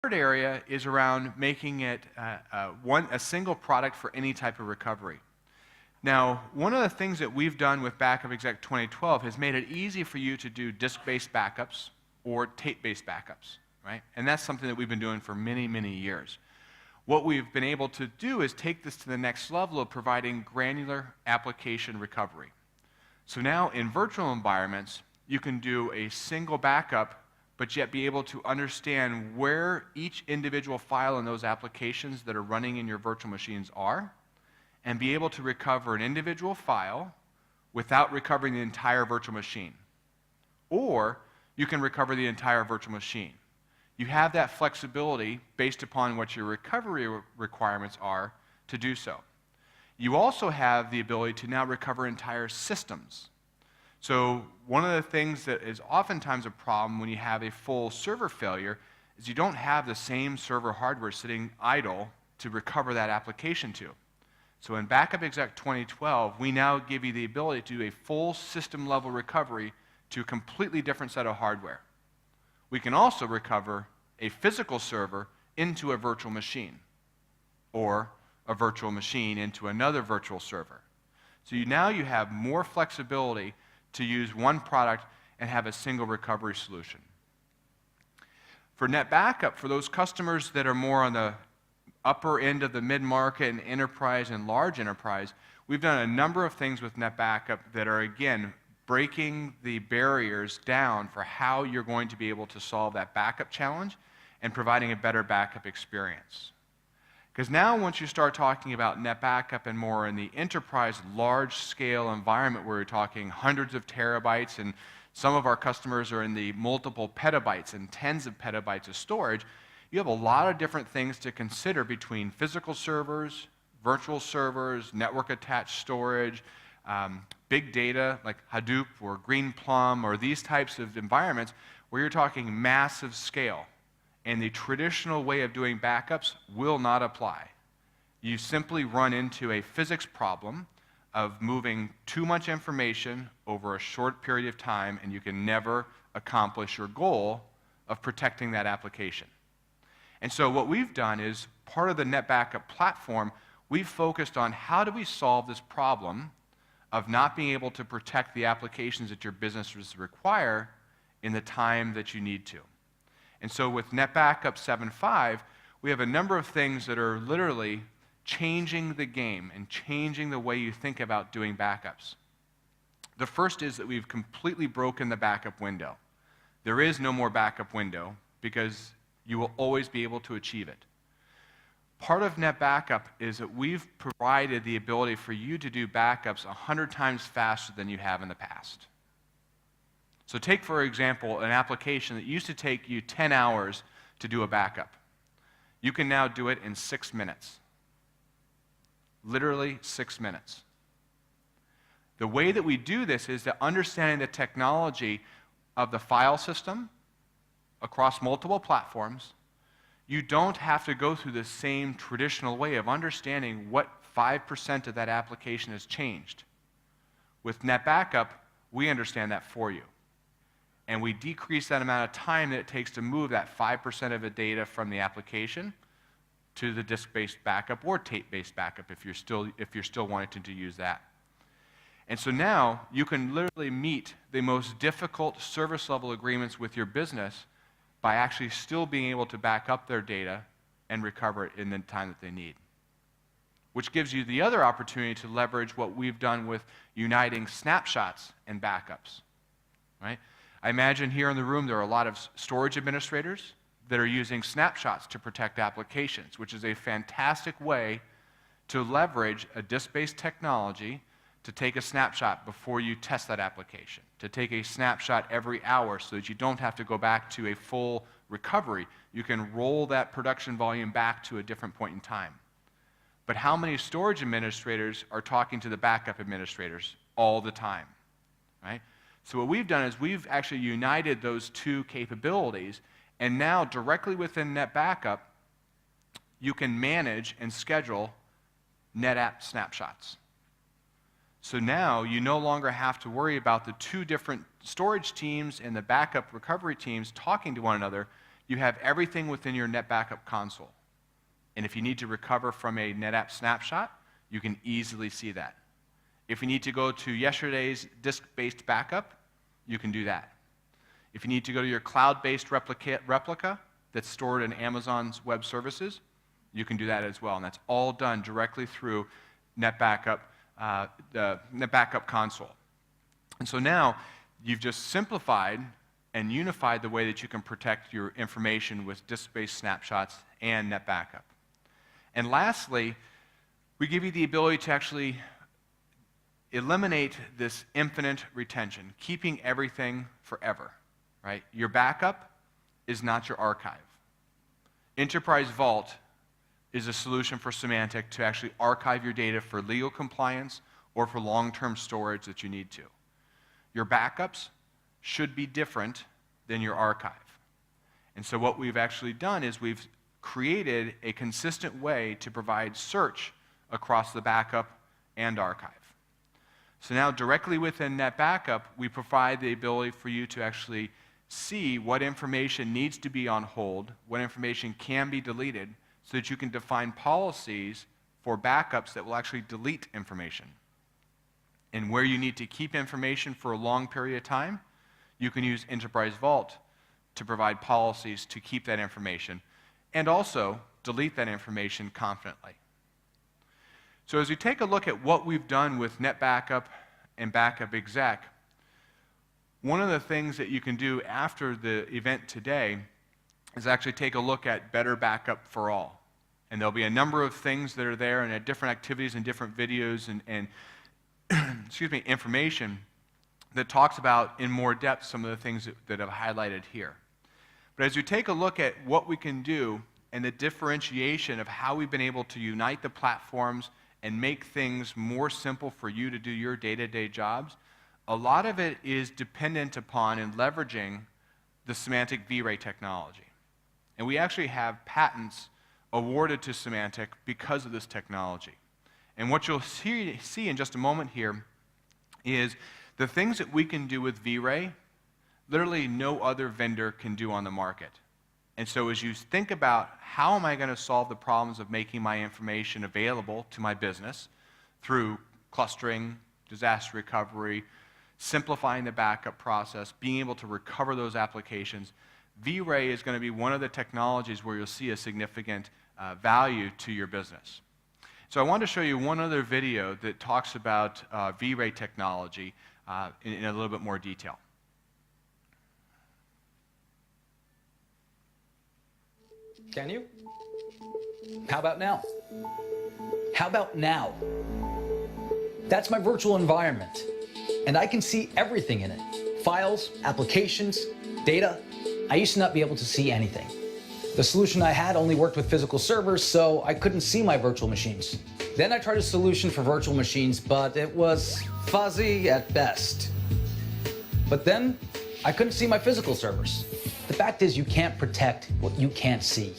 third area is around making it a single product for any type of recovery. Now, one of the things that we've done with Backup Exec 2012 has made it easy for you to do disk-based backups or tape-based backups, right? And that's something that we've been doing for many, many years. What we've been able to do is take this to the next level of providing granular application recovery. So now in virtual environments, you can do a single backup, but yet be able to understand where each individual file in those applications that are running in your virtual machines are, and be able to recover an individual file without recovering the entire virtual machine. Or you can recover the entire virtual machine. You have that flexibility based upon what your recovery requirements are to do so. You also have the ability to now recover entire systems. So one of the things that is oftentimes a problem when you have a full server failure is you don't have the same server hardware sitting idle to recover that application to. So in Backup Exec 2012, we now give you the ability to do a full system level recovery to a completely different set of hardware. We can also recover a physical server into a virtual machine, or a virtual machine into another virtual server. So now you have more flexibility to use one product and have a single recovery solution. For NetBackup, for those customers that are more on the upper end of the mid-market and enterprise and large enterprise, we've done a number of things with NetBackup that are, again, breaking the barriers down for how you're going to be able to solve that backup challenge and providing a better backup experience. Because now once you start talking about NetBackup and more in the enterprise large-scale environment where you're talking hundreds of terabytes, and some of our customers are in the multiple petabytes and tens of petabytes of storage, you have a lot of different things to consider between physical servers, virtual servers, network-attached storage, big data like Hadoop or Greenplum or these types of environments where you're talking massive scale. And the traditional way of doing backups will not apply. You simply run into a physics problem of moving too much information over a short period of time, and you can never accomplish your goal of protecting that application. And so what we've done is, part of the NetBackup platform, we've focused on how do we solve this problem of not being able to protect the applications that your businesses require in the time that you need to. And so with NetBackup 7.5, we have a number of things that are literally changing the game and changing the way you think about doing backups. The first is that we've completely broken the backup window. There is no more backup window because you will always be able to achieve it. Part of NetBackup is that we've provided the ability for you to do backups 100 times faster than you have in the past. So take, for example, an application that used to take you 10 hours to do a backup. You can now do it in 6 minutes. Literally 6 minutes. The way that we do this is that understanding the technology of the file system across multiple platforms, you don't have to go through the same traditional way of understanding what 5% of that application has changed. With NetBackup, we understand that for you. And we decrease that amount of time that it takes to move that 5% of the data from the application to the disk-based backup or tape-based backup if you're still wanting to use that. And so now you can literally meet the most difficult service level agreements with your business by actually still being able to back up their data and recover it in the time that they need. Which gives you the other opportunity to leverage what we've done with uniting snapshots and backups, right? I imagine here in the room there are a lot of storage administrators that are using snapshots to protect applications, which is a fantastic way to leverage a disk-based technology to take a snapshot before you test that application, to take a snapshot every hour so that you don't have to go back to a full recovery. You can roll that production volume back to a different point in time. But how many storage administrators are talking to the backup administrators all the time, right? So what we've done is we've actually united those two capabilities, and now directly within NetBackup, you can manage and schedule NetApp snapshots. So now you no longer have to worry about the two different storage teams and the backup recovery teams talking to one another. you have everything within your Net Backup console. And if you need to recover from a NetApp snapshot, you can easily see that. If you need to go to yesterday's disk-based backup, you can do that. If you need to go to your cloud-based replica that's stored in Amazon's web services, you can do that as well. And that's all done directly through the Net Backup console. And so now you've just simplified and unified the way that you can protect your information with disk-based snapshots and Net Backup. And lastly, we give you the ability to actually eliminate this infinite retention, keeping everything forever, right? Your backup is not your archive. Enterprise Vault is a solution for Symantec to actually archive your data for legal compliance or for long-term storage that you need to. Your backups should be different than your archive. And so what we've actually done is we've created a consistent way to provide search across the backup and archive. So now directly within Net Backup, we provide the ability for you to actually see what information needs to be on hold, what information can be deleted, so that you can define policies for backups that will actually delete information. And where you need to keep information for a long period of time, you can use Enterprise Vault to provide policies to keep that information and also delete that information confidently. So as we take a look at what we've done with Net Backup and Backup Exec, one of the things that you can do after the event today is actually take a look at Better Backup for All. And there'll be a number of things that are there and different activities and different videos and excuse me, information that talks about in more depth some of the things that I've highlighted here. But as you take a look at what we can do and the differentiation of how we've been able to unite the platforms and make things more simple for you to do your day-to-day jobs, a lot of it is dependent upon and leveraging the Symantec vRay technology. And we actually have patents awarded to Symantec because of this technology. And what you'll see in just a moment here is the things that we can do with vRay, literally no other vendor can do on the market. And so as you think about how am I going to solve the problems of making my information available to my business through clustering, disaster recovery, simplifying the backup process, being able to recover those applications, vRay is going to be one of the technologies where you'll see a significant value to your business. So I want to show you one other video that talks about vRay technology in a little bit more detail. Can you? How about now? How about now? That's my virtual environment, and I can see everything in it. Files, applications, data. I used to not be able to see anything. The solution I had only worked with physical servers, so I couldn't see my virtual machines. Then I tried a solution for virtual machines, but it was fuzzy at best. But then I couldn't see my physical servers. The fact is, you can't protect what you can't see.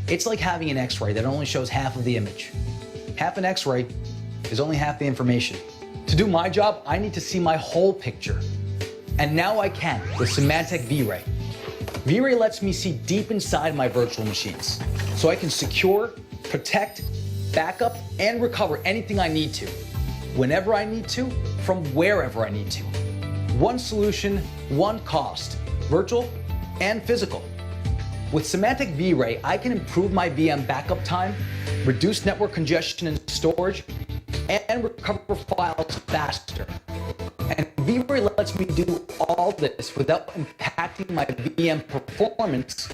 It's like having an X-ray that only shows half of the image. Half an X-ray is only half the information. To do my job, I need to see my whole picture. And now I can with Symantec vRay. vRay lets me see deep inside my virtual machines, so I can secure, protect, backup, and recover anything I need to, whenever I need to, from wherever I need to. One solution, one cost, virtual and physical. With Symantec vRay, I can improve my VM backup time, reduce network congestion and storage, and recover files faster. And vRay lets me do all this without impacting my VM performance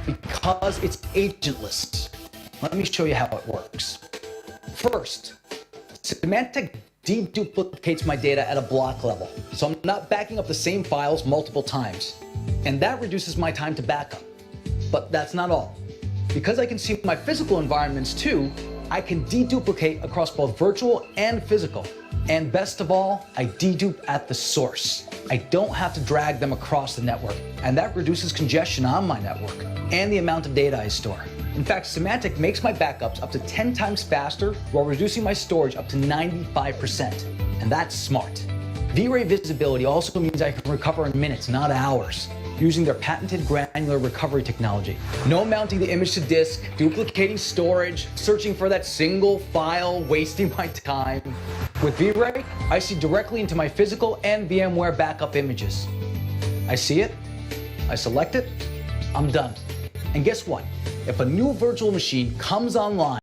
because it's agentless. Let me show you how it works. First, Symantec deduplicates my data at a block level, so I'm not backing up the same files multiple times. And that reduces my time to backup. But that's not all. Because I can see my physical environments too, I can deduplicate across both virtual and physical. And best of all, I dedupe at the source. I don't have to drag them across the network, and that reduces congestion on my network and the amount of data I store. In fact, Symantec makes my backups up to 10 times faster while reducing my storage up to 95%. And that's smart. vRay visibility also means I can recover in minutes, not hours. using their patented granular recovery technology. No mounting the image to disk, duplicating storage, searching for that single file, wasting my time. With V-Ray, I see directly into my physical and VMware backup images. I see it, I select it, I'm done. And guess what? If a new virtual machine comes online,